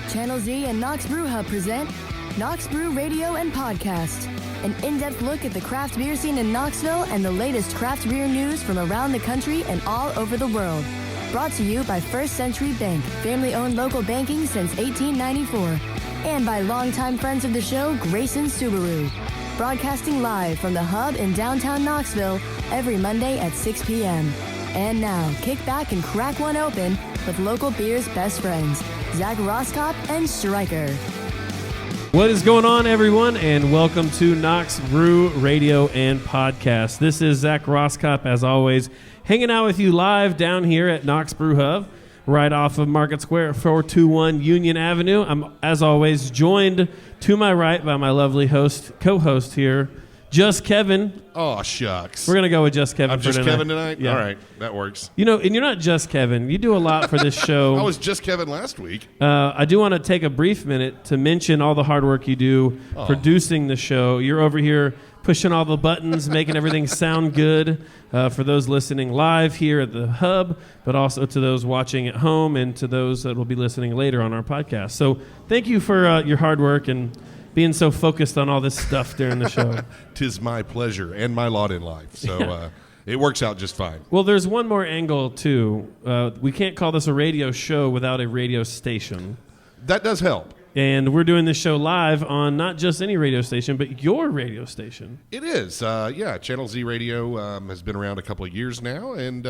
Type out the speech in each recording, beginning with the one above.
Channel Z and Knox Brew Hub present Knox Brew Radio and Podcast, an in-depth look at the craft beer scene in Knoxville and the latest craft beer news from around the country and all over the world. Brought to you by First Century Bank, family-owned local banking since 1894. And by longtime friends of the show, Grayson Subaru. Broadcasting live from the Hub in downtown Knoxville every Monday at 6 p.m. And now, kick back and crack one open with local beer's best friends, Zach Roskop and Stryker. What is going on, everyone, and welcome to Knox Brew Radio and Podcast. This is Zach Roskop, as always, hanging out with you live down here at Knox Brew Hub, right off of Market Square, 421 Union Avenue. I'm, as always, joined to my right by my lovely co-host here, Just Kevin. Oh, shucks. We're going to go with Just Kevin I'm for just tonight. Kevin tonight? Yeah. All right, that works. You know, and you're not just Kevin. You do a lot for this show. I was just Kevin last week. I do want to take a brief minute to mention all the hard work you do producing the show. You're over here pushing all the buttons, making everything sound good for those listening live here at the Hub, but also to those watching at home and to those that will be listening later on our podcast. So thank you for your hard work and being so focused on all this stuff during the show. 'Tis my pleasure and my lot in life. So it works out just fine. Well, there's one more angle, too. We can't call this a radio show without a radio station. That does help. And we're doing this show live on not just any radio station, but your radio station. It is. Channel Z Radio has been around a couple of years now, and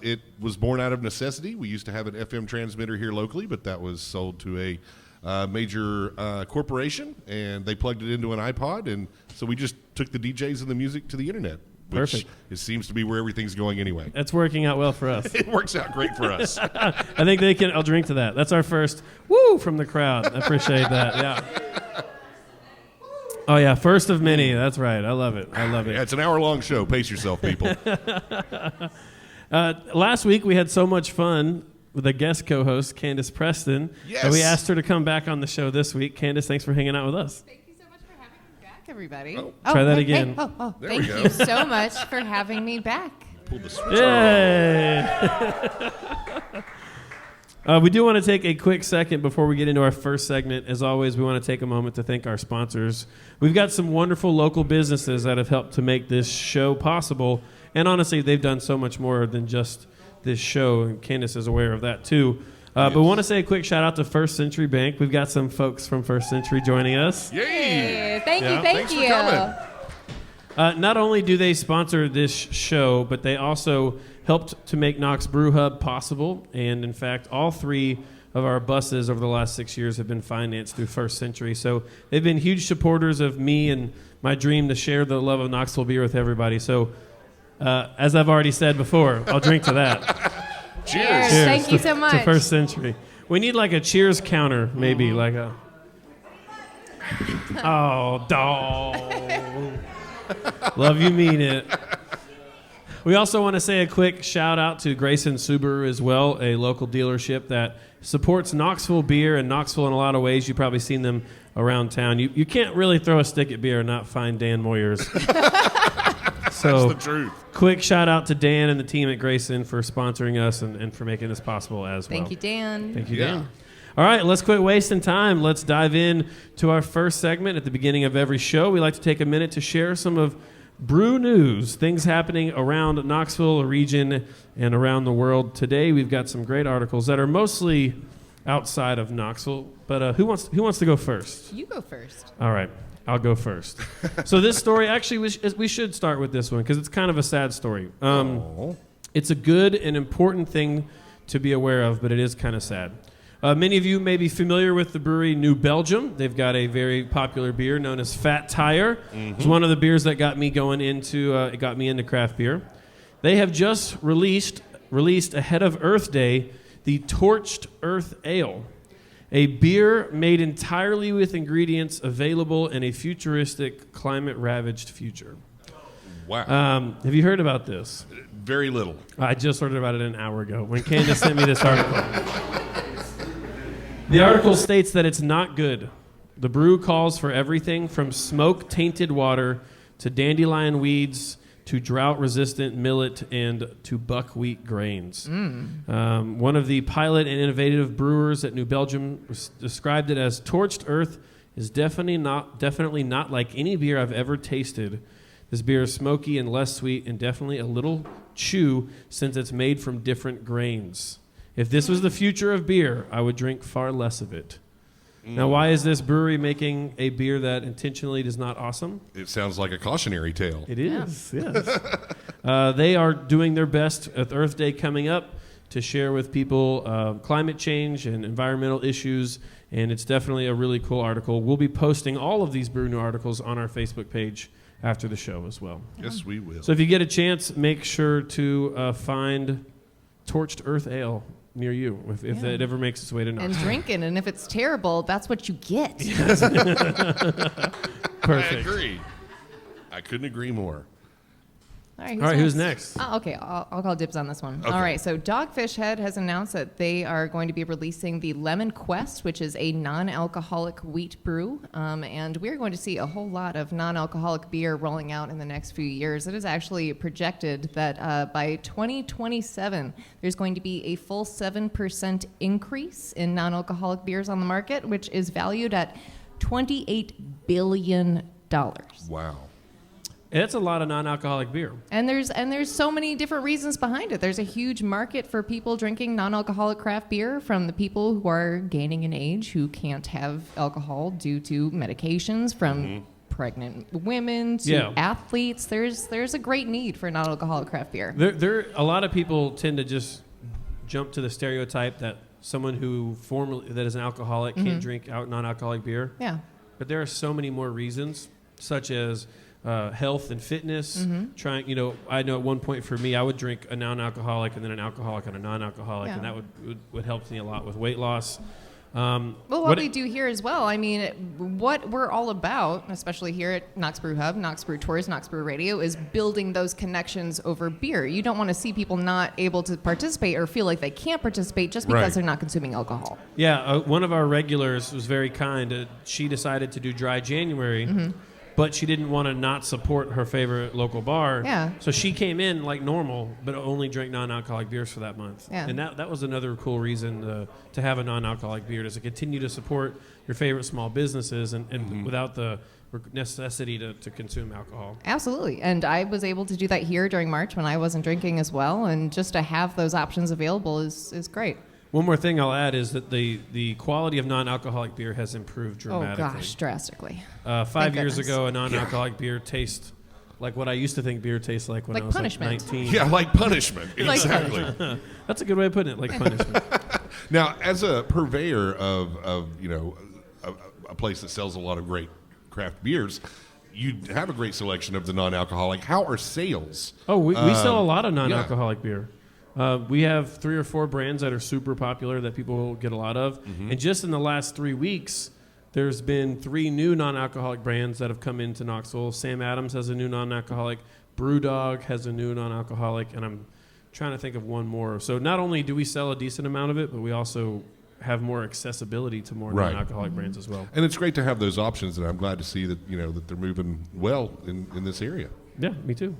it was born out of necessity. We used to have an FM transmitter here locally, but that was sold to a major corporation, and they plugged it into an iPod, and so we just took the DJs and the music to the internet. Which Perfect. It seems to be where everything's going anyway. That's working out well for us. It works out great for us. I think they can. I'll drink to that. That's our first woo from the crowd. I appreciate that. Yeah. Oh yeah, first of many. That's right. I love it. I love it. Yeah, it's an hour-long show. Pace yourself, people. Last week we had so much fun with a guest co-host, Candace Preston. Yes. And we asked her to come back on the show this week. Candace, thanks for hanging out with us. Thank you so much for having me back, everybody. Try that again. There Thank we go. you so much for having me back. Pull the switch. Yay! We do want to take a quick second before we get into our first segment. As always, we want to take a moment to thank our sponsors. We've got some wonderful local businesses that have helped to make this show possible. And honestly, they've done so much more than just this show, and Candace is aware of that too. But we want to say a quick shout out to First Century Bank. We've got some folks from First Century joining us. Yay! Hey, thank Yeah. you, thank Thanks you. for coming. Not only do they sponsor this show, but they also helped to make Knox Brew Hub possible. And in fact, all three of our buses over the last 6 years have been financed through First Century. So they've been huge supporters of me and my dream to share the love of Knoxville beer with everybody. So as I've already said before, I'll drink to that. Cheers. Thank you so much. To First Century. We need like a cheers counter, maybe like a. Oh, dog. Love you, mean it. We also want to say a quick shout out to Grayson Subaru as well, a local dealership that supports Knoxville beer and Knoxville in a lot of ways. You've probably seen them around town. You can't really throw a stick at beer and not find Dan Moyers. So, That's the truth. quick shout out to Dan and the team at Grayson for sponsoring us and for making this possible as well. Thank you, Dan. Thank you, Yeah. Dan. All right, let's quit wasting time. Let's dive in to our first segment. At the beginning of every show, we like to take a minute to share some of brew news, things happening around Knoxville region and around the world. Today, we've got some great articles that are mostly outside of Knoxville. But who wants to go first? You go first. All right, I'll go first. So this story, actually, we should start with this one because it's kind of a sad story. It's a good and important thing to be aware of, but it is kind of sad. Many of you may be familiar with the brewery New Belgium. They've got a very popular beer known as Fat Tire. It's one of the beers that got me into craft beer. They have just released ahead of Earth Day the Torched Earth Ale, a beer made entirely with ingredients available in a futuristic, climate-ravaged future. Wow. Have you heard about this? Very little. I just heard about it an hour ago when Candace sent me this article. The article states that it's not good. The brew calls for everything from smoke-tainted water to dandelion weeds to drought-resistant millet and to buckwheat grains. One of the pilot and innovative brewers at New Belgium described it as torched earth is definitely not like any beer I've ever tasted. This beer is smoky and less sweet and definitely a little chew since it's made from different grains. If this was the future of beer, I would drink far less of it. Now, why is this brewery making a beer that intentionally is not awesome? It sounds like a cautionary tale. It is, yes. They are doing their best at Earth Day coming up to share with people climate change and environmental issues, and it's definitely a really cool article. We'll be posting all of these Brew New articles on our Facebook page after the show as well. Yes, we will. So if you get a chance, make sure to find Torched Earth Ale near you, if it ever makes its way to Knoxville. And drink it, and if it's terrible, that's what you get. Perfect. I agree. I couldn't agree more. All right, who's next? Okay, I'll call dibs on this one. Okay. All right, so Dogfish Head has announced that they are going to be releasing the Lemon Quest, which is a non-alcoholic wheat brew. And we're going to see a whole lot of non-alcoholic beer rolling out in the next few years. It is actually projected that by 2027, there's going to be a full 7% increase in non-alcoholic beers on the market, which is valued at $28 billion. Wow. It's a lot of non-alcoholic beer. And there's so many different reasons behind it. There's a huge market for people drinking non-alcoholic craft beer, from the people who are gaining in age who can't have alcohol due to medications, from pregnant women to athletes. There's a great need for non-alcoholic craft beer. There a lot of people tend to just jump to the stereotype that someone who that is an alcoholic can't drink non-alcoholic beer. Yeah. But there are so many more reasons, such as health and fitness. Trying, I know at one point for me, I would drink a non-alcoholic and then an alcoholic and a non-alcoholic, and that would help me a lot with weight loss. Well, what we do here as well, I mean, what we're all about, especially here at Knox Brew Hub, Knox Brew Tours, Knox Brew Radio, is building those connections over beer. You don't want to see people not able to participate or feel like they can't participate just because they're not consuming alcohol. Yeah, one of our regulars was very kind. She decided to do Dry January, but she didn't want to not support her favorite local bar. Yeah. So she came in like normal, but only drank non-alcoholic beers for that month. Yeah. And that was another cool reason to have a non-alcoholic beer, to continue to support your favorite small businesses and without the necessity to consume alcohol. Absolutely. And I was able to do that here during March when I wasn't drinking as well. And just to have those options available is great. One more thing I'll add is that the quality of non-alcoholic beer has improved dramatically. Oh, gosh, drastically. 5 years ago, a non-alcoholic beer tastes like what I used to think beer tastes like when I was punishment. like 19. Yeah, like punishment. Like Exactly. That's a good way of putting it, like punishment. Now, as a purveyor of a place that sells a lot of great craft beers, you have a great selection of the non-alcoholic. How are sales? Oh, we sell a lot of non-alcoholic beer. We have 3 or 4 brands that are super popular that people get a lot of. And just in the last 3 weeks, there's been 3 new non-alcoholic brands that have come into Knoxville. Sam Adams has a new non-alcoholic. Brewdog has a new non-alcoholic. And I'm trying to think of one more. So not only do we sell a decent amount of it, but we also have more accessibility to more non-alcoholic brands as well. And it's great to have those options, and I'm glad to see that that they're moving well in this area. Yeah, me too.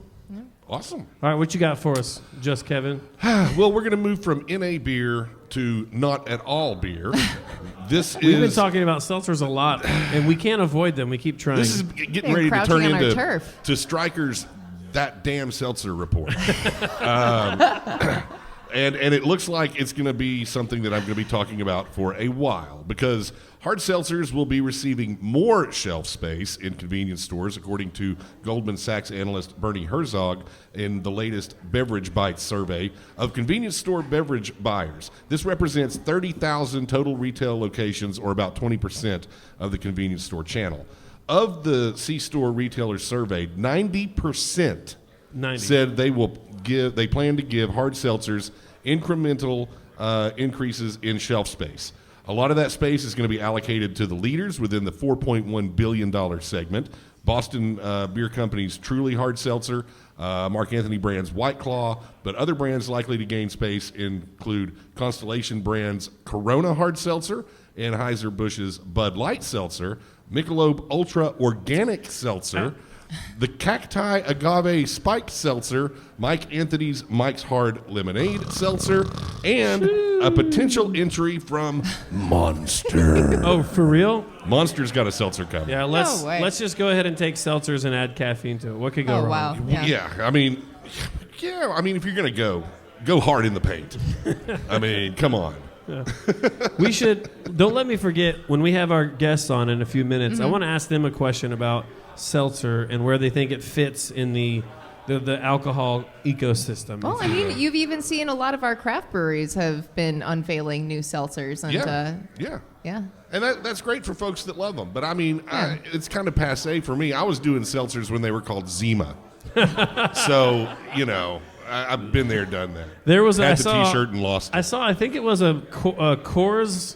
Awesome. All right, what you got for us, Just Kevin? Well, we're going to move from NA beer to not at all beer. We've been talking about seltzers a lot, and we can't avoid them. We keep trying. This is getting They're ready to crouching turn on our into turf. Stryker's That Damn Seltzer Report. And it looks like it's going to be something that I'm going to be talking about for a while, because hard seltzers will be receiving more shelf space in convenience stores, according to Goldman Sachs analyst Bernie Herzog in the latest Beverage Bites survey of convenience store beverage buyers. This represents 30,000 total retail locations, or about 20% of the convenience store channel. Of the C-store retailers surveyed, 90% said they plan to give hard seltzers incremental increases in shelf space. A lot of that space is going to be allocated to the leaders within the $4.1 billion segment. Boston Beer Company's Truly Hard Seltzer, Mark Anthony Brand's White Claw, but other brands likely to gain space include Constellation Brand's Corona Hard Seltzer, Anheuser-Busch's Bud Light Seltzer, Michelob Ultra Organic Seltzer, the Cacti Agave Spiked Seltzer, Mike Anthony's Mike's Hard Lemonade Seltzer, and a potential entry from Monster. Oh, for real? Monster's got a seltzer coming. Yeah, let's just go ahead and take seltzers and add caffeine to it. What could go wrong? Oh, wow. Yeah. I mean, if you're going to go hard in the paint. I mean, come on. We should, don't let me forget, when we have our guests on in a few minutes, I want to ask them a question about seltzer and where they think it fits in the alcohol ecosystem. Well, I mean, you've even seen a lot of our craft breweries have been unveiling new seltzers. And, yeah. And that's great for folks that love them. But, I mean, it's kind of passé for me. I was doing seltzers when they were called Zima. So, I've been there, done that. There was had the T-shirt and lost it. I think it was a Coors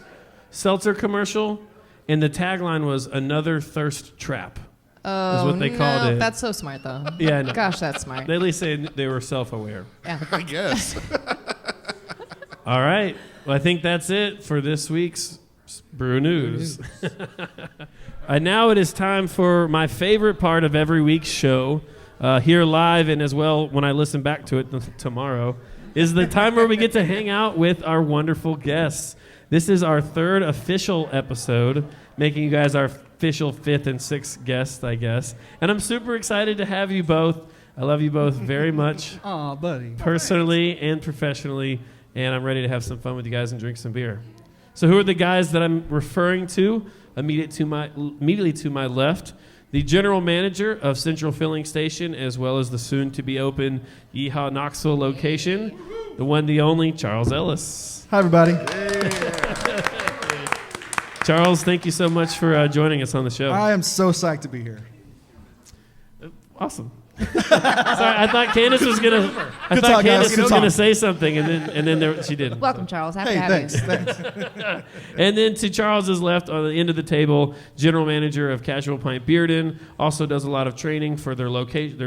seltzer commercial, and the tagline was "Another thirst trap." Oh, is what they called it. That's so smart, though. Yeah, no. Gosh, that's smart. They at least say they were self-aware. Yeah. I guess. All right. Well, I think that's it for this week's Brew News. And now it is time for my favorite part of every week's show. Here live and as well when I listen back to it tomorrow, is the time where we get to hang out with our wonderful guests. This is our third official episode, making you guys our official fifth and sixth guests, I guess. And I'm super excited to have you both. I love you both very much. Aw, buddy. Personally and professionally, and I'm ready to have some fun with you guys and drink some beer. So who are the guys that I'm referring to? Immediately to my left, the general manager of Central Filling Station, as well as the soon-to-be-open Yeehaw Knoxville location, the one, the only, Charles Ellis. Hi, everybody. Charles, thank you so much for joining us on the show. I am so psyched to be here. Awesome. Sorry, I thought Candace was gonna say something, and then she didn't. Welcome, Charles. Happy to have Thanks. And then to Charles's left, on the end of the table, general manager of Casual Pint Bearden, also does a lot of training for their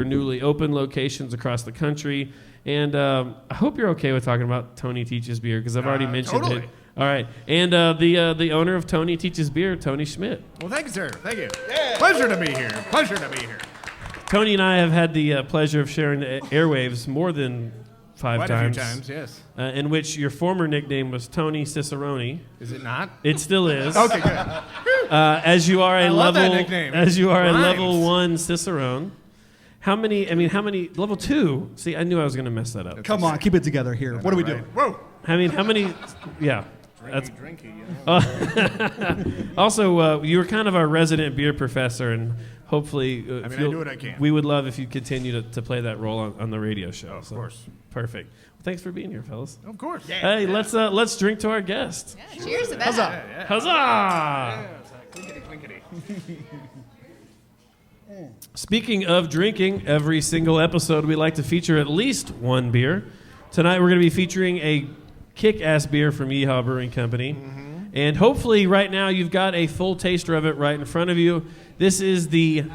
newly open locations across the country. And I hope you're okay with talking about Tony Teaches Beer, because I've already mentioned it. All right, and the owner of Tony Teaches Beer, Tony Schmitt. Well, thank you, sir. Thank you. Yeah. Pleasure to be here. Tony and I have had the pleasure of sharing the airwaves more than five times. Quite a few times, yes. In which your former nickname was Tony Cicerone. Is it not? It still is. Okay, good. As you are a that nickname. as you are Rhymes. a level 1 Cicerone. How many level 2? See, I knew I was going to mess that up. Come on, keep it together here. What are we doing? Whoa. How many? Yeah. Drinky. Also, you were kind of our resident beer professor, and hopefully, I do what I can. We would love if you continue to play that role on the radio show. Of course. Perfect. Well, thanks for being here, fellas. Of course. Hey, let's drink to our guest. Yeah, cheers to that. Huzzah! Clinkety. Speaking of drinking, every single episode we like to feature at least one beer. Tonight we're going to be featuring a kick-ass beer from Yeehaw Brewing Company. Mm-hmm. And hopefully right now you've got a full taster of it right in front of you. This is the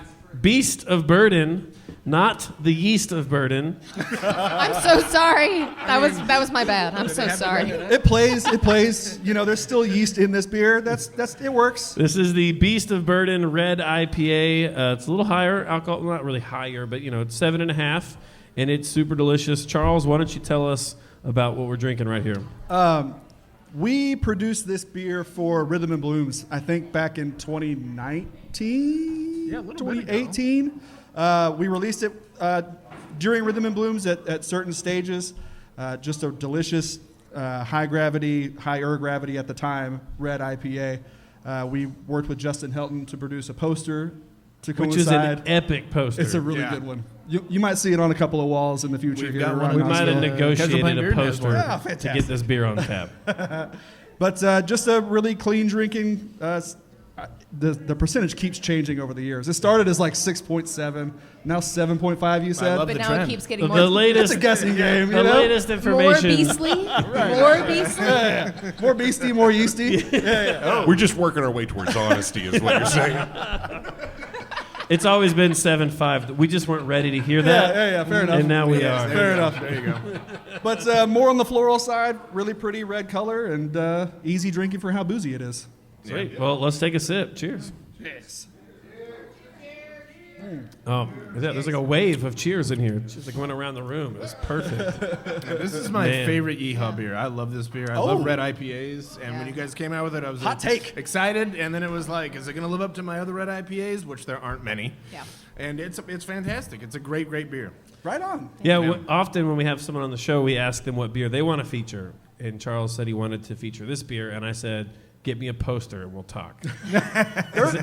Beast of Burden, not the Yeast of Burden. I'm so sorry. That was my bad. I'm so sorry. It plays. There's still yeast in this beer. It works. This is the Beast of Burden Red IPA. It's a little higher alcohol, not really higher, but it's 7.5, and it's super delicious. Charles, why don't you tell us about what we're drinking right here? We produced this beer for Rhythm and Blooms, I think back in 2019, 2018. We released it during Rhythm and Blooms at certain stages. Just a delicious, higher gravity at the time, red IPA. We worked with Justin Helton to produce a poster to coincide. Which is an epic poster. It's a really good one. You might see it on a couple of walls in the future. We've got one. We might have negotiated a poster fantastic. to get this beer on tap. But just a really clean drinking. The percentage keeps changing over the years. It started as like 6.7, now 7.5 . You said, love But the now trend. it keeps getting more. The latest, it's a guessing game. the latest More information. beastly. More beastly. Yeah. More beastie, more yeasty. We're just working our way towards honesty, is what you're saying. It's always been 7.5. We just weren't ready to hear that. Yeah, fair enough. And now we are. Fair enough. There you go. But more on the floral side, really pretty red color, and easy drinking for how boozy it is. Sweet. Well, let's take a sip. Cheers. Yes. Oh, there's like a wave of cheers in here. It's just like went around the room. It was perfect. Yeah, this is my Man. favorite Yeehaw beer. I love this beer. I love red IPAs. And when you guys came out with it, I was Hot take. excited. And then it was like, is it going to live up to my other red IPAs, which there aren't many? Yeah. And it's fantastic. It's a great, great beer. Right on. Yeah, often when we have someone on the show, we ask them what beer they want to feature. And Charles said he wanted to feature this beer, and I said, get me a poster and we'll talk.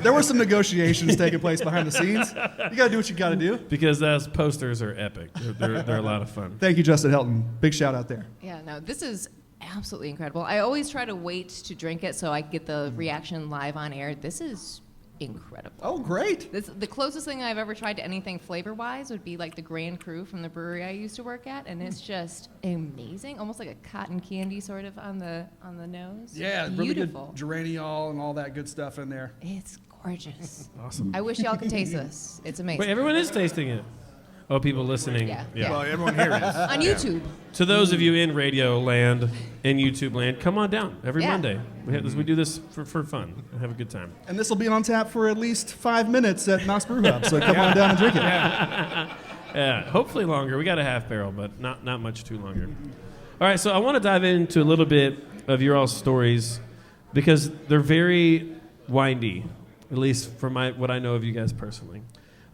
There were some negotiations taking place behind the scenes. You got to do what you got to do. Because those posters are epic. They're a lot of fun. Thank you, Justin Helton. Big shout out there. Yeah, no, this is absolutely incredible. I always try to wait to drink it so I get the reaction live on air. This is incredible. Oh, great. The closest thing I've ever tried to anything flavor-wise would be like the Grand Cru from the brewery I used to work at, and it's just amazing, almost like a cotton candy sort of on the nose. Yeah, beautiful. really good geraniol and all that good stuff in there. It's gorgeous. Awesome. I wish y'all could taste this. It's amazing. Wait, everyone is tasting it. Oh, people listening. Yeah. Well, everyone here is. On YouTube. To those of you in radio land and YouTube land, come on down every Yeah. Monday. We do this for fun and have a good time. And this will be on tap for at least 5 minutes at Knox Brew Hub, so come on down and drink it. Yeah, hopefully longer. We got a half barrel, but not much too longer. All right, so I want to dive into a little bit of your all's stories because they're very windy, at least from what I know of you guys personally.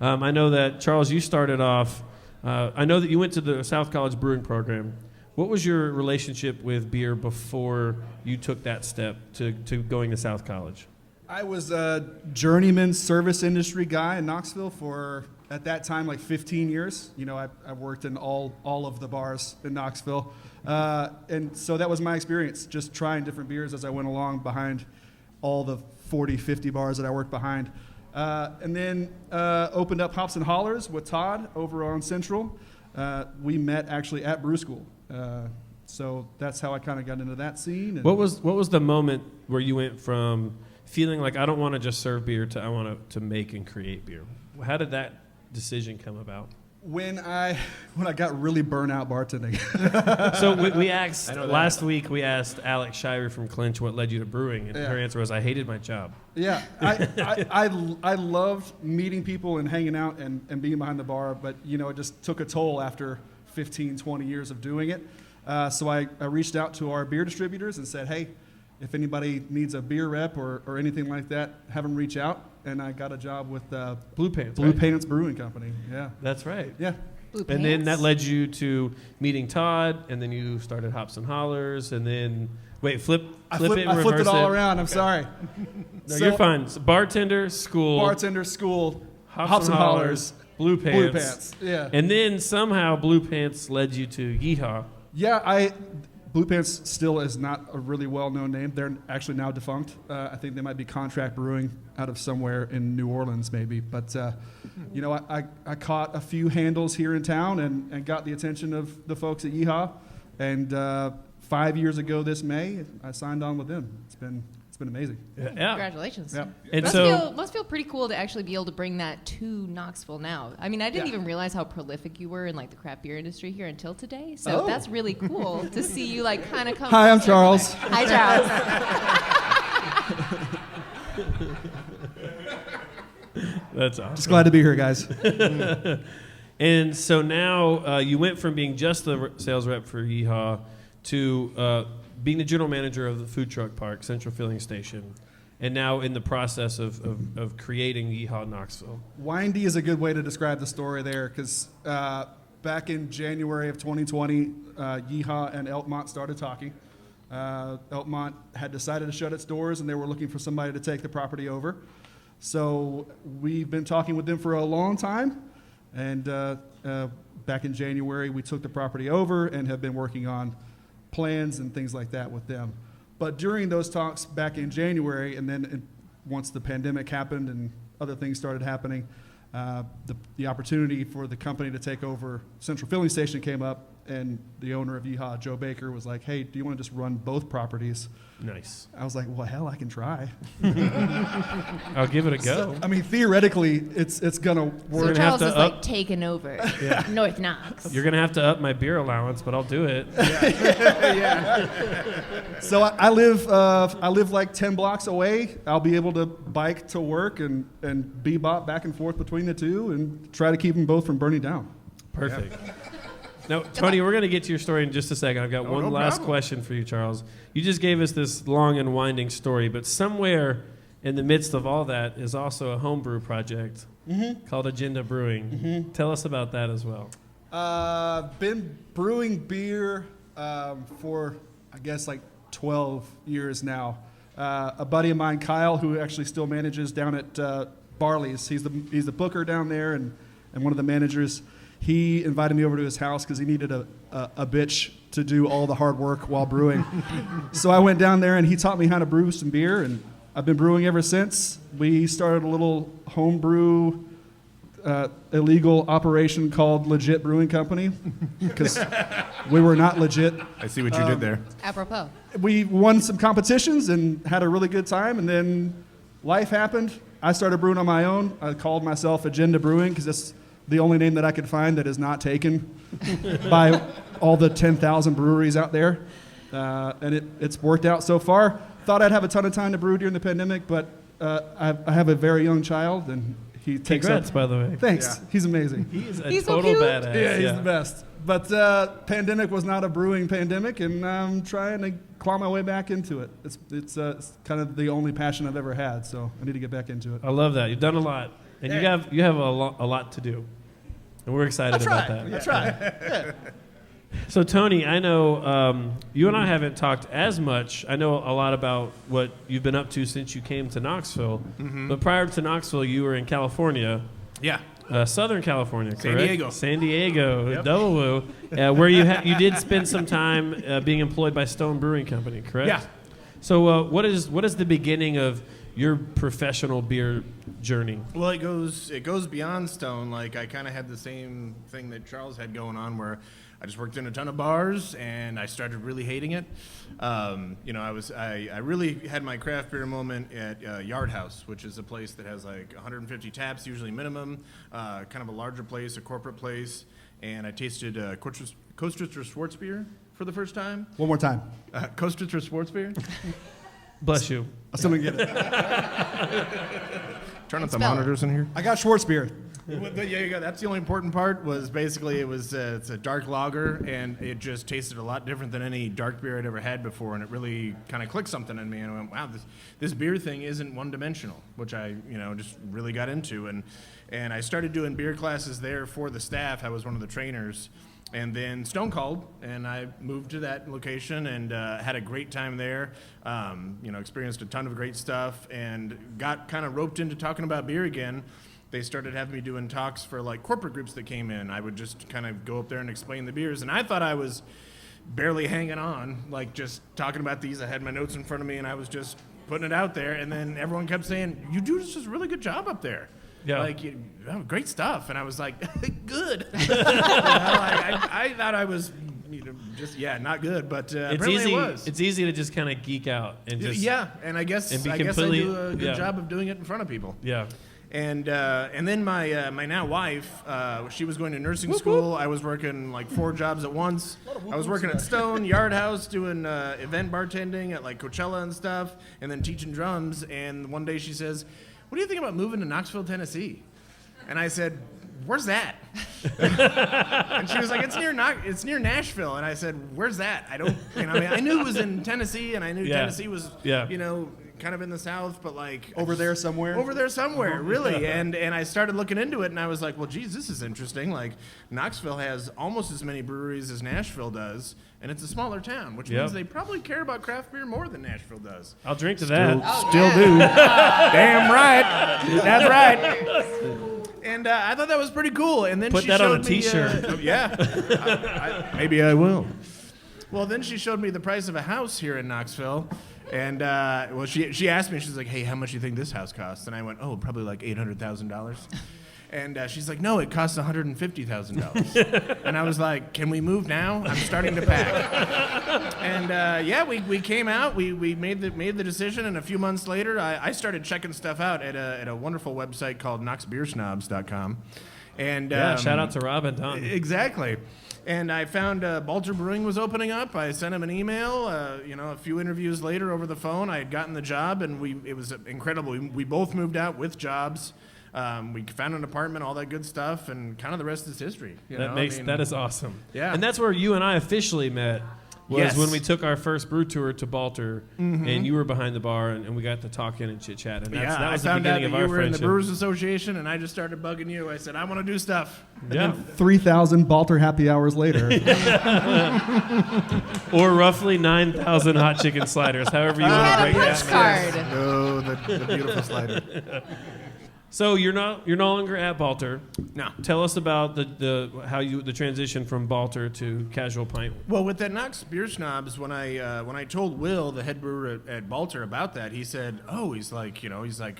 I know that, Charles, you started off, I know that you went to the South College Brewing Program. What was your relationship with beer before you took that step to going to South College? I was a journeyman service industry guy in Knoxville for, at that time, like 15 years. You know, I worked in all of the bars in Knoxville. And so that was my experience, just trying different beers as I went along behind all the 40, 50 bars that I worked behind. And then opened up Hops and Hollers with Todd over on Central. We met actually at Brew School. So that's how I kind of got into that scene. And What was the moment where you went from feeling like I don't want to just serve beer to I want to make and create beer? How did that decision come about? when I got really burnt out bartending. So we asked last week. We asked Alex Shire from Clinch what led you to brewing, and her answer was, "I hated my job." Yeah, I loved meeting people and hanging out and being behind the bar, but it just took a toll after 15, 20 years of doing it. So I reached out to our beer distributors and said, "Hey, if anybody needs a beer rep or anything like that, have them reach out." And I got a job with Blue Pants. Blue right? Pants Brewing Company. Yeah, That's right. yeah. Blue And then that Pants. led you to meeting Todd, and then you started Hops and Hollers, and then flip it and I flipped reverse it all around. I'm sorry. No, So- you're fine. So bartender, school, Bartender, school, Hops and Hollers, Blue Pants. Blue Pants. Yeah. And then somehow Blue Pants led you to Yeehaw. Yeah, Blue Pants still is not a really well-known name. They're actually now defunct. I think they might be contract brewing out of somewhere in New Orleans, maybe. But I caught a few handles here in town and got the attention of the folks at Yeehaw. And 5 years ago this May, I signed on with them. It's been amazing. Yeah. Congratulations. Yeah. And Must feel pretty cool to actually be able to bring that to Knoxville now. I mean, I didn't Yeah. even realize how prolific you were in the craft beer industry here until today. So Oh. that's really cool to see you kind of come. Hi, I'm Charles. Hi, Charles. That's awesome. Just glad to be here, guys. And so now you went from being just the sales rep for Yeehaw to being the general manager of the food truck park, Central Filling Station, and now in the process of creating Yeehaw Knoxville. Windy is a good way to describe the story there, because back in January of 2020, Yeehaw and Elkmont started talking. Elkmont had decided to shut its doors, and they were looking for somebody to take the property over. So we've been talking with them for a long time, and back in January, we took the property over and have been working on plans and things like that with them. But during those talks back in January, and then once the pandemic happened and other things started happening, the opportunity for the company to take over Central Filling Station came up, and the owner of Yeehaw, Joe Baker, was like, hey, do you want to just run both properties? Nice. I was like, well, hell, I can try. I'll give it a go. I mean, theoretically, it's going to So work. Charles to is up- like taking over North Knox. You're going to have to up my beer allowance, but I'll do it. So I live like 10 blocks away. I'll be able to bike to work and bebop back and forth between the two and try to keep them both from burning down. Perfect. Now, Tony, we're going to get to your story in just a second. I've got one no last problem. question for you, Charles. You just gave us this long and winding story, but somewhere in the midst of all that is also a homebrew project called Agenda Brewing. Tell us about that as well. Been brewing beer for, I guess, like 12 years now. A buddy of mine, Kyle, who actually still manages down at Barley's, he's the booker down there and one of the managers. He invited me over to his house because he needed a bitch to do all the hard work while brewing. So I went down there and he taught me how to brew some beer, and I've been brewing ever since. We started a little homebrew illegal operation called Legit Brewing Company because we were not legit. I see what you did there. Apropos. We won some competitions and had a really good time, and then life happened. I started brewing on my own. I called myself Agenda Brewing because that's the only name that I could find that is not taken by all the 10,000 breweries out there. And it's worked out so far. Thought I'd have a ton of time to brew during the pandemic, but I have a very young child, and he takes Congrats, up. by the way. Thanks. Yeah. He's amazing. He's a He's so total cute. badass. Yeah, he's the best. But pandemic was not a brewing pandemic, and I'm trying to claw my way back into it. It's kind of the only passion I've ever had, so I need to get back into it. I love that. You've done a lot, and you have a lot to do, and we're excited about that. I try. So Tony, I know you and I haven't talked as much. I know a lot about what you've been up to since you came to Knoxville. But prior to Knoxville, you were in California, Yeah. Southern California, correct? San Diego. San Diego, Yep. double woo, where you did spend some time being employed by Stone Brewing Company, correct? Yeah. So what is the beginning of your professional beer journey? Well, it goes beyond Stone. Like, I kind of had the same thing that Charles had going on, where I just worked in a ton of bars and I started really hating it. I really had my craft beer moment at Yard House, which is a place that has like 150 taps, usually minimum, kind of a larger place, a corporate place. And I tasted Kostritzer Schwartz beer for the first time. One more time. Kostritzer Schwartz beer. Bless you. I still didn't get it. Turn up the Spell it. monitors in here. I got Schwartz beer. But yeah, you go. That's the only important part. Was basically it's a dark lager, and it just tasted a lot different than any dark beer I'd ever had before, and it really kind of clicked something in me. And I went, wow, this beer thing isn't one dimensional, which I just really got into, and I started doing beer classes there for the staff. I was one of the trainers. And then Stone called, and I moved to that location and had a great time there. Experienced a ton of great stuff, and got kind of roped into talking about beer again. They started having me doing talks for like corporate groups that came in. I would just kind of go up there and explain the beers, and I thought I was barely hanging on, like just talking about these. I had my notes in front of me, and I was just putting it out there. And then everyone kept saying, "You do just a really good job up there." Yeah. Great stuff. And I was like, good. I thought I was not good, but It's apparently easy. it was. It's easy to just kind of geek out and just And I guess and be I completely- do a good yeah. job of doing it in front of people. yeah. And then my now wife, she was going to nursing school. I was working like 4 jobs at once. I was working at Stone, Yard House, doing event bartending at like Coachella and stuff, and then teaching drums. And one day she says, "What do you think about moving to Knoxville, Tennessee?" And I said, "Where's that?" And she was like, "It's near Nashville." And I said, "Where's that?" I don't, I knew it was in Tennessee, and I knew Tennessee was, kind of in the South, but like Over there somewhere? Over there somewhere, really. And I started looking into it, and I was like, well, geez, this is interesting. Like, Knoxville has almost as many breweries as Nashville does, and it's a smaller town, which means they probably care about craft beer more than Nashville does. I'll drink to that. Still do. Damn right. That's right. And I thought that was pretty cool. And then Put she that on showed a T-shirt. Maybe I will. Well, then she showed me the price of a house here in Knoxville. And, she asked me, she's like, "Hey, how much do you think this house costs?" And I went, "Oh, probably like $800,000. And she's like, no, it costs $150,000. And I was like, can we move now? I'm starting to pack. And we came out. We made the decision, and a few months later, I started checking stuff out at a wonderful website called KnoxBeerSnobs.com. And shout out to Rob and Don. Exactly. And I found Balter Brewing was opening up. I sent him an email. A few interviews later over the phone, I had gotten the job, and it was incredible. We both moved out with jobs. We found an apartment, all that good stuff, and kind of the rest is history. That is awesome. Yeah. And that's where you and I officially met. Was when we took our first brew tour to Balter, and you were behind the bar, and we got to talking and chit chat, and that was the beginning of our friendship. You were in the Brewers Association, and I just started bugging you. I said, I want to do stuff. Yeah. 3,000 Balter happy hours later. Or roughly 9,000 hot chicken sliders, however you want to break punch that. card. Oh, the beautiful slider. So you're no longer at Balter. No. Tell us about the transition from Balter to Casual Pint. Well, with that Knox Beer Snobs, when I told Will, the head brewer at Balter, about that, he said, he's like,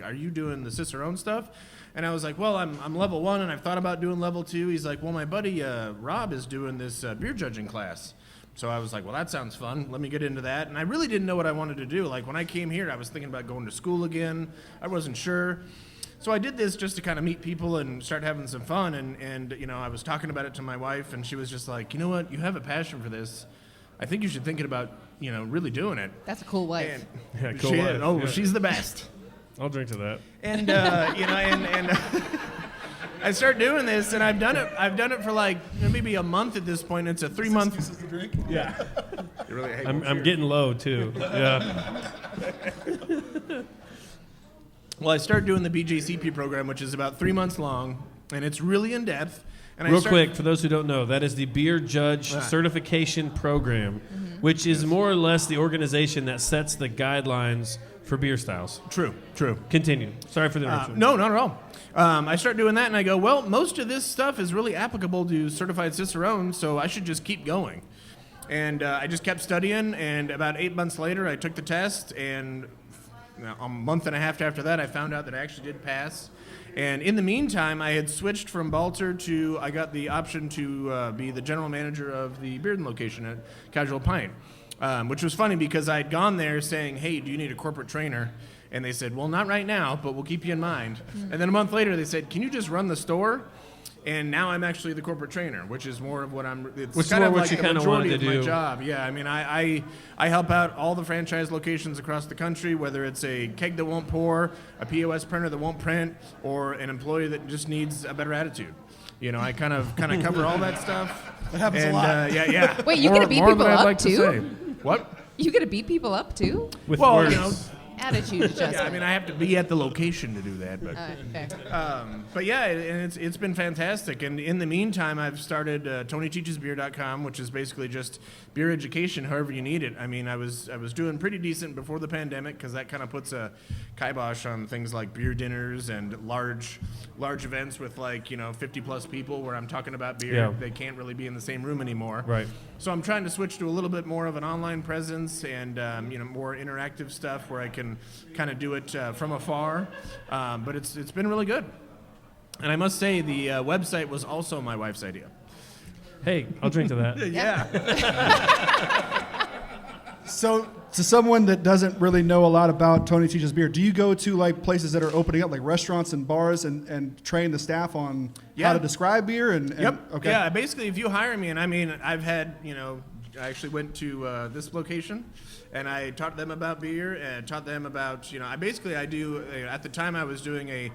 are you doing the Cicerone stuff? And I was like, well, I'm level 1, and I've thought about doing level 2. He's like, well, my buddy Rob is doing this beer judging class. So I was like, well, that sounds fun. Let me get into that. And I really didn't know what I wanted to do. Like, when I came here, I was thinking about going to school again. I wasn't sure. So I did this just to kind of meet people and start having some fun, and I was talking about it to my wife, and she was just like, you know what, you have a passion for this. I think you should think about, really doing it. That's a cool wife. And cool wife. She's the best. I'll drink to that. And I start doing this, and I've done it for like maybe a month at this point. It's a 3-month. Excuses to drink? Yeah. Really, I'm getting low too. Yeah. Well, I started doing the BJCP program, which is about 3 months long, and it's really in depth. And Real quick, for those who don't know, that is the Beer Judge Certification Program, which is more or less the organization that sets the guidelines for beer styles. True. Continue. Sorry for the interruption. No, not at all. I start doing that, and I go, well, most of this stuff is really applicable to certified Cicerone, so I should just keep going. And I just kept studying, and about 8 months later, I took the test, and a month and a half after that, I found out that I actually did pass. And in the meantime, I had switched from Balter to, I got the option to be the general manager of the Bearden location at Casual Pint, which was funny because I'd gone there saying, hey, do you need a corporate trainer? And they said, well, not right now, but we'll keep you in mind. And then a month later, they said, can you just run the store? And now I'm actually the corporate trainer, which is more of what it's kind of like a majority of my job. Yeah, I mean, I help out all the franchise locations across the country, whether it's a keg that won't pour, a POS printer that won't print, or an employee that just needs a better attitude. I kind of cover all that stuff. That happens a lot. Yeah. Wait, you get to beat people up too? What? You get to beat people up too? With words. Attitude adjustment. Yeah, I mean, I have to be at the location to do that, but. Fair. But yeah, and it's been fantastic. And in the meantime, I've started TonyTeachesBeer.com, which is basically just beer education, however you need it. I mean, I was doing pretty decent before the pandemic because that kind of puts a kibosh on things like beer dinners and large events with 50 plus people where I'm talking about beer. Yeah. They can't really be in the same room anymore. Right. So I'm trying to switch to a little bit more of an online presence and more interactive stuff where I can kind of do it from afar. But it's been really good. And I must say, the website was also my wife's idea. Hey, I'll drink to that. Yeah. So, to someone that doesn't really know a lot about Tony Teaches Beer, do you go to places that are opening up, like restaurants and bars, and train the staff on how to describe beer? Yep. Okay. Yeah. Basically, if you hire me, and I mean, I've had I actually went to this location, and I taught them about beer and taught them about I do at the time I was doing a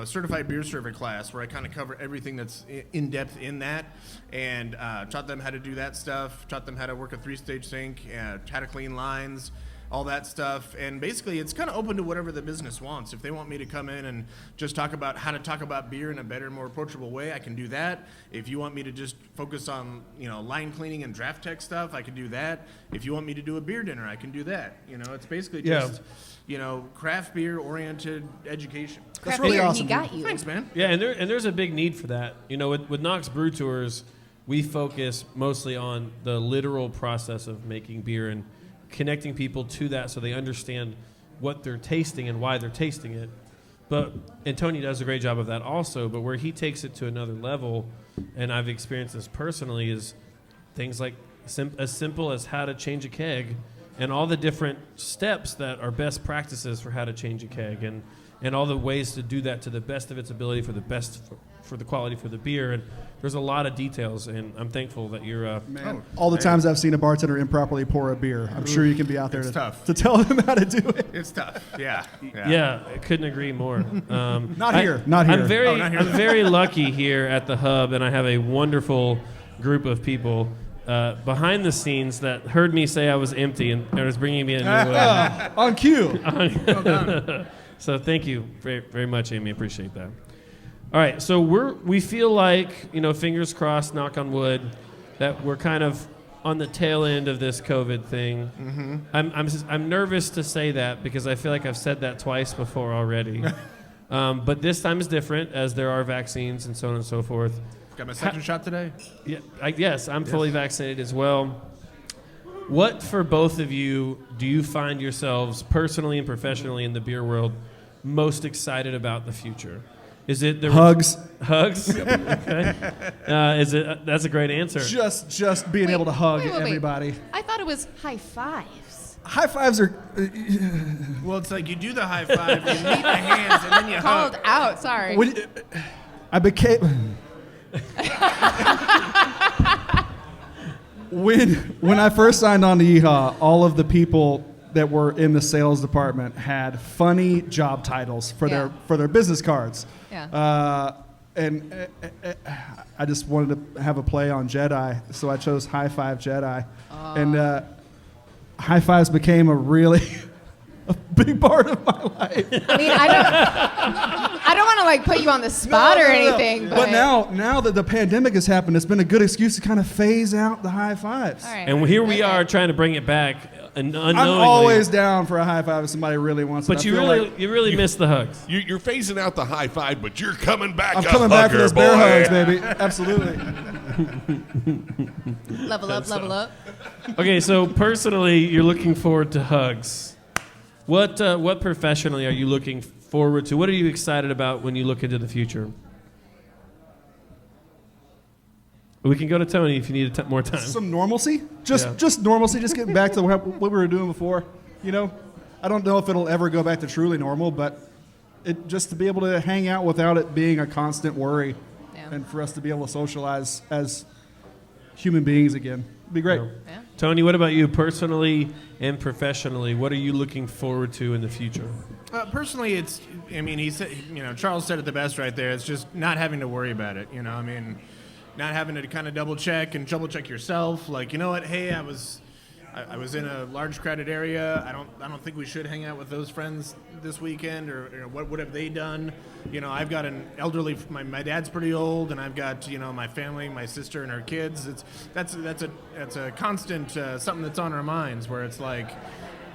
certified beer server class where I kind of cover everything that's in depth in that, and taught them how to do that stuff, taught them how to work a 3-stage sink, how to clean lines, all that stuff. And basically it's kind of open to whatever the business wants. If they want me to come in and just talk about how to talk about beer in a better, more approachable way, I can do that. If you want me to just focus on line cleaning and draft tech stuff, I can do that. If you want me to do a beer dinner, I can do that. It's basically just craft beer oriented education. That's really awesome. He got you. Thanks, man. Yeah, and there's a big need for that. With Knox Brew Tours, we focus mostly on the literal process of making beer and connecting people to that so they understand what they're tasting and why they're tasting it. and Tony does a great job of that also, but where he takes it to another level, and I've experienced this personally, is things like as simple as how to change a keg and all the different steps that are best practices for how to change a keg and all the ways to do that to the best of its ability for the best for the quality for the beer. And there's a lot of details, and I'm thankful that you're all the times I've seen a bartender improperly pour a beer, I'm sure you can be out there to tell them how to do it. It's tough. Yeah. I couldn't agree more. Not here. I'm very lucky here at the Hub, and I have a wonderful group of people behind the scenes that heard me say I was empty and was bringing me a new on cue. Well done. So thank you very, very much, Amy. Appreciate that. All right, so we feel like, fingers crossed, knock on wood, that we're kind of on the tail end of this COVID thing. Mm-hmm. I'm nervous to say that because I feel like I've said that twice before already. But this time is different, as there are vaccines and so on and so forth. Got my second shot today? Yeah, yes, I'm fully vaccinated as well. What, for both of you, do you find yourselves personally and professionally in the beer world most excited about the future? Is it the hugs? Hugs? Okay. Is it? That's a great answer. Just being able to hug everybody. I thought it was high fives. High fives are. Well, it's like you do the high five, you meet the hands, and then you Called hug. out. Sorry. I became. When I first signed on to Yeehaw, all of the people that were in the sales department had funny job titles for their business cards. Yeah. And I just wanted to have a play on Jedi, so I chose High Five Jedi. And high fives became a big part of my life. I mean, I don't want to put you on the spot or anything. But now that the pandemic has happened, it's been a good excuse to kind of phase out the high fives. All right. And here we are trying to bring it back. Unknowingly. I'm always down for a high five if somebody really wants it. But you really miss the hugs. You're phasing out the high five, but you're coming back. I'm coming back for those bear hugs, baby. Absolutely. Level up. Okay, so personally, you're looking forward to hugs. What professionally are you looking forward to? What are you excited about when you look into the future? We can go to Tony if you need more time. Some normalcy, just normalcy, just getting back to what we were doing before. I don't know if it'll ever go back to truly normal, but just to be able to hang out without it being a constant worry, and for us to be able to socialize as human beings again, it'd be great. Yeah. Tony, what about you personally and professionally? What are you looking forward to in the future? Personally, he said, Charles said it the best right there. It's just not having to worry about it. Not having to kind of double check yourself. Like, you know what? Hey, I was in a large crowded area. I don't think we should hang out with those friends this weekend, or what have they done? I've got an elderly. My dad's pretty old, and I've got my family, my sister and her kids. That's a constant something that's on our minds, where it's like,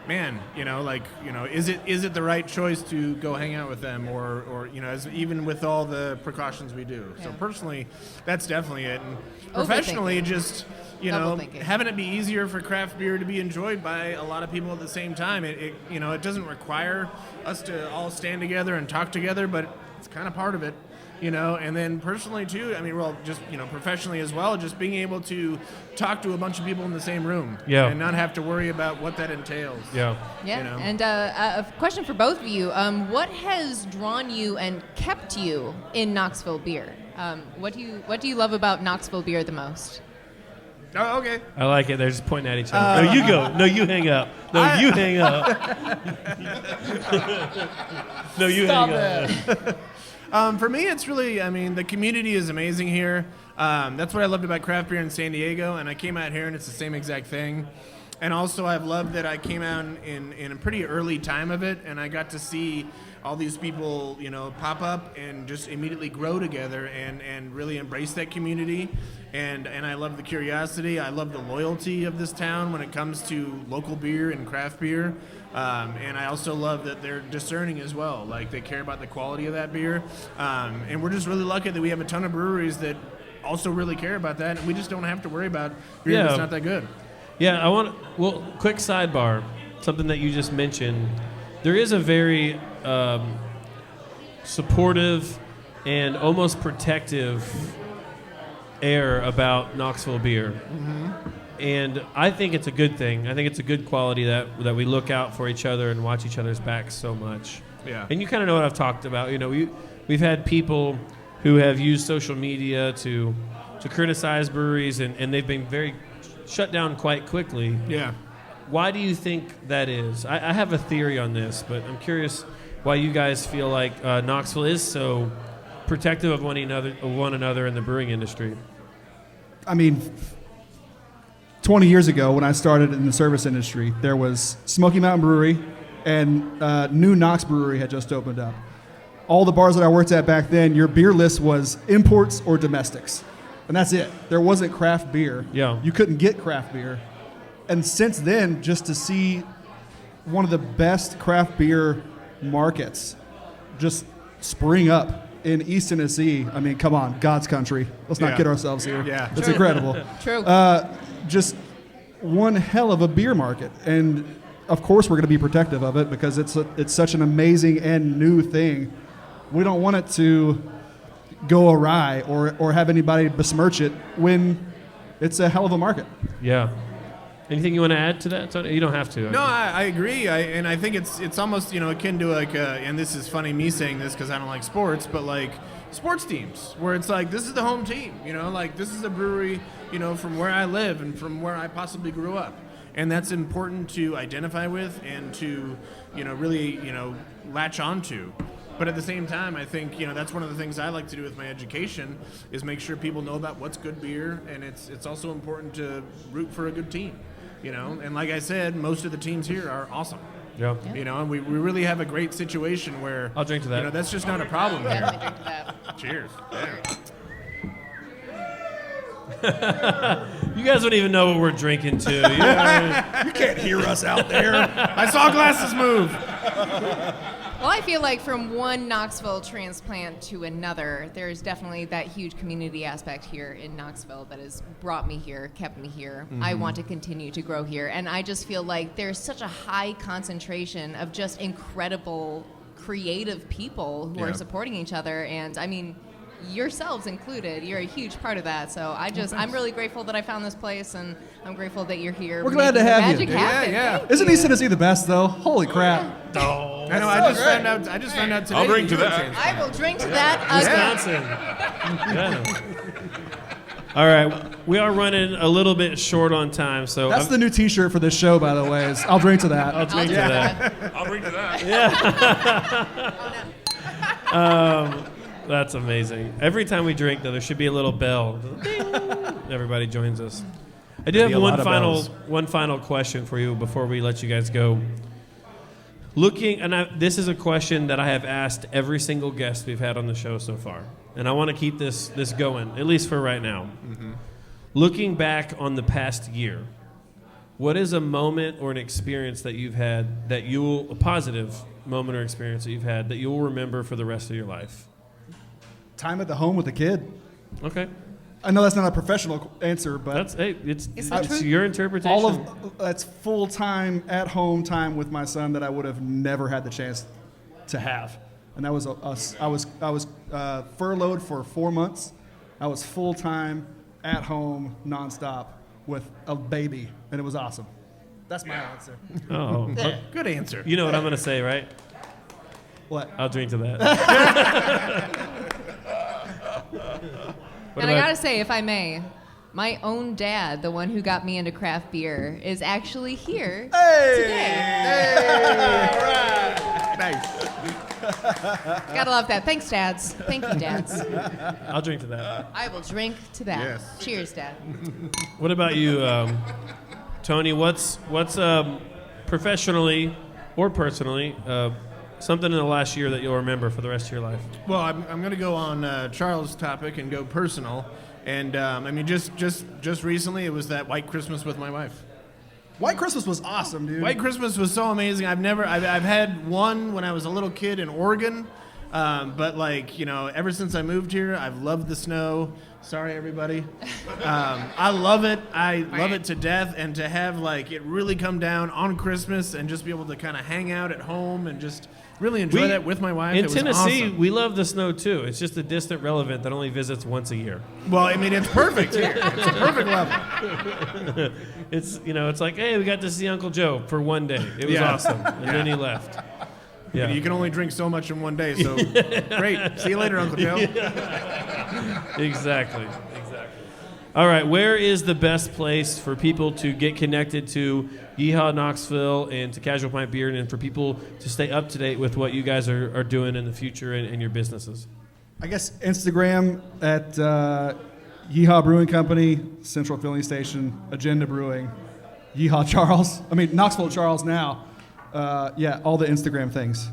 man, is it the right choice to go hang out with them, or even with all the precautions we do? Yeah. So personally, that's definitely it. And professionally, just having it be easier for craft beer to be enjoyed by a lot of people at the same time. It doesn't require us to all stand together and talk together, but it's kind of part of it. And then personally too, just professionally as well, just being able to talk to a bunch of people in the same room, and not have to worry about what that entails. And a question for both of you: what has drawn you and kept you in Knoxville beer? What do you love about Knoxville beer the most? Oh, okay. I like it. They're just pointing at each other. No, you go. No, you hang up. No, you hang up. No, you hang up. For me, it's really, the community is amazing here. That's what I loved about craft beer in San Diego, and I came out here and it's the same exact thing. And also I've loved that I came out in a pretty early time of it, and I got to see all these people, pop up and just immediately grow together and really embrace that community. And I love the curiosity. I love the loyalty of this town when it comes to local beer and craft beer. And I also love that they're discerning as well. Like, they care about the quality of that beer. And we're just really lucky that we have a ton of breweries that also really care about that. And we just don't have to worry about beer that's not that good. Yeah, quick sidebar, something that you just mentioned. There is a very supportive and almost protective air about Knoxville beer. And I think it's a good thing. I think it's a good quality that we look out for each other and watch each other's backs so much. Yeah. And you kind of know what I've talked about. You know, we've had people who have used social media to criticize breweries, and they've been very shut down quite quickly. Yeah. Why do you think that is? I have a theory on this, but I'm curious why you guys feel like Knoxville is so protective of one another in the brewing industry. I mean, 20 years ago when I started in the service industry, there was Smoky Mountain Brewery and new Knox Brewery had just opened up. All the bars that I worked at back then, your beer list was imports or domestics. And that's it. There wasn't craft beer. Yeah. You couldn't get craft beer. And since then, just to see one of the best craft beer markets just spring up in East Tennessee, I mean, come on, God's country. Let's not kid ourselves here. Yeah. It's incredible. True. Just one hell of a beer market. And of course we're going to be protective of it because it's such an amazing and new thing. We don't want it to go awry or have anybody besmirch it when it's a hell of a market. Yeah. Anything you want to add to that, Tony? You don't have to. No, I agree. And I think it's almost, akin to like, and this is funny me saying this because I don't like sports, but like sports teams where it's like, this is the home team, like this is a brewery, from where I live and from where I possibly grew up. And that's important to identify with and to, really, latch onto. But at the same time, I think, that's one of the things I like to do with my education is make sure people know about what's good beer. And it's also important to root for a good team, And like I said, most of the teams here are awesome. Yeah. And we really have a great situation where... I'll drink to that. That's just not a problem here. Definitely drink to that. Cheers. You guys don't even know what we're drinking to. You can't hear us out there. I saw glasses move. Well, I feel like from one Knoxville transplant to another, there's definitely that huge community aspect here in Knoxville that has brought me here, kept me here. I want to continue to grow here. And I just feel like there's such a high concentration of just incredible, creative people who are supporting each other. And I mean, yourselves included, you're a huge part of that. So I'm really grateful that I found this place, and I'm grateful that you're here. We're glad to making the have you. magic happen. Yeah. Thank Isn't you. East Tennessee the best, though? Holy crap. I know. I just found out today. I'll drink that to you were that. transplanted. I will drink to that again. Wisconsin. Yeah. All right. We are running a little bit short on time, so That's the new T-shirt for this show, by the way. Is I'll drink to that. I'll drink to that. I'll drink to that. That's amazing. Every time we drink, though, there should be a little bell. Ding. Everybody joins us. I do have one final question for you before we let you guys go. This is a question that I have asked every single guest we've had on the show so far, and I want to keep this going, at least for right now. Looking back on the past year, what is a moment or an experience that you've had a positive moment or experience that you've had that you'll remember for the rest of your life? Time at the home with the kid. Okay. I know that's not a professional answer, but It's your interpretation. That's full time at home time with my son that I would have never had the chance to have. And that was I was furloughed for 4 months. I was full time at home nonstop with a baby, and it was awesome. That's my answer. Oh, Good answer. you know what I'm going to say, right? What? I'll drink to that. And I gotta say, if I may, my own dad, the one who got me into craft beer, is actually here today. All right. Nice. Gotta love that. Thanks, dads. Thank you, dads. I'll drink to that. I will drink to that. Yes. Cheers, Dad. What about you, Tony? What's professionally or personally something in the last year that you'll remember for the rest of your life? Well, I'm going to go on Charles' topic and go personal. And just recently, it was that White Christmas with my wife. White Christmas was awesome, dude. White Christmas was so amazing. I've had one when I was a little kid in Oregon, but ever since I moved here, I've loved the snow. Sorry, everybody. I love it. I love it to death, and to have it really come down on Christmas and just be able to kind of hang out at home and just really enjoy that with my wife. In It was Tennessee, awesome. we love the snow too. It's just a distant relevant that only visits once a year. Well, I mean, it's perfect here. It's a perfect level. It's like, hey, we got to see Uncle Joe for one day. It was Yeah. awesome, and then he left. Yeah. You can only drink so much in one day, so great. See you later, Uncle Joe. Exactly. All right, where is the best place for people to get connected to Yeehaw Knoxville and to Casual Pint Beer, and for people to stay up to date with what you guys are doing in the future and your businesses? I guess Instagram at Yeehaw Brewing Company, Central Filling Station, Agenda Brewing, Yeehaw Charles. Knoxville Charles now. All the Instagram things.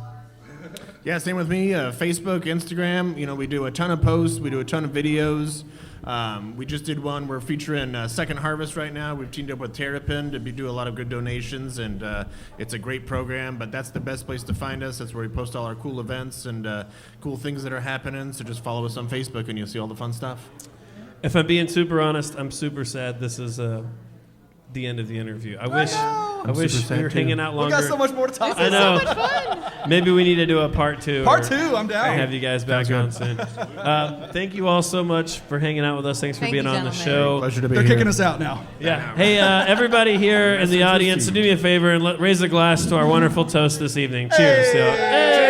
Yeah, same with me. Facebook, Instagram. We do a ton of posts. We do a ton of videos. We just did one. We're featuring Second Harvest right now. We've teamed up with Terrapin to do a lot of good donations, and it's a great program. But that's the best place to find us. That's where we post all our cool events and cool things that are happening. So just follow us on Facebook, and you'll see all the fun stuff. If I'm being super honest, I'm super sad this is the end of the interview. I wish we were hanging out longer. We got so much more to talk I about. know. So much fun. Maybe we need to do a part 2. Part 2, I'm down. Have you guys back on soon. Thank you all so much for hanging out with us. Thanks for being on the show. Pleasure to be They're here. kicking us out now. Yeah. Hey, everybody here in the audience, do me a favor and raise a glass to our wonderful toast this evening. Cheers. Hey.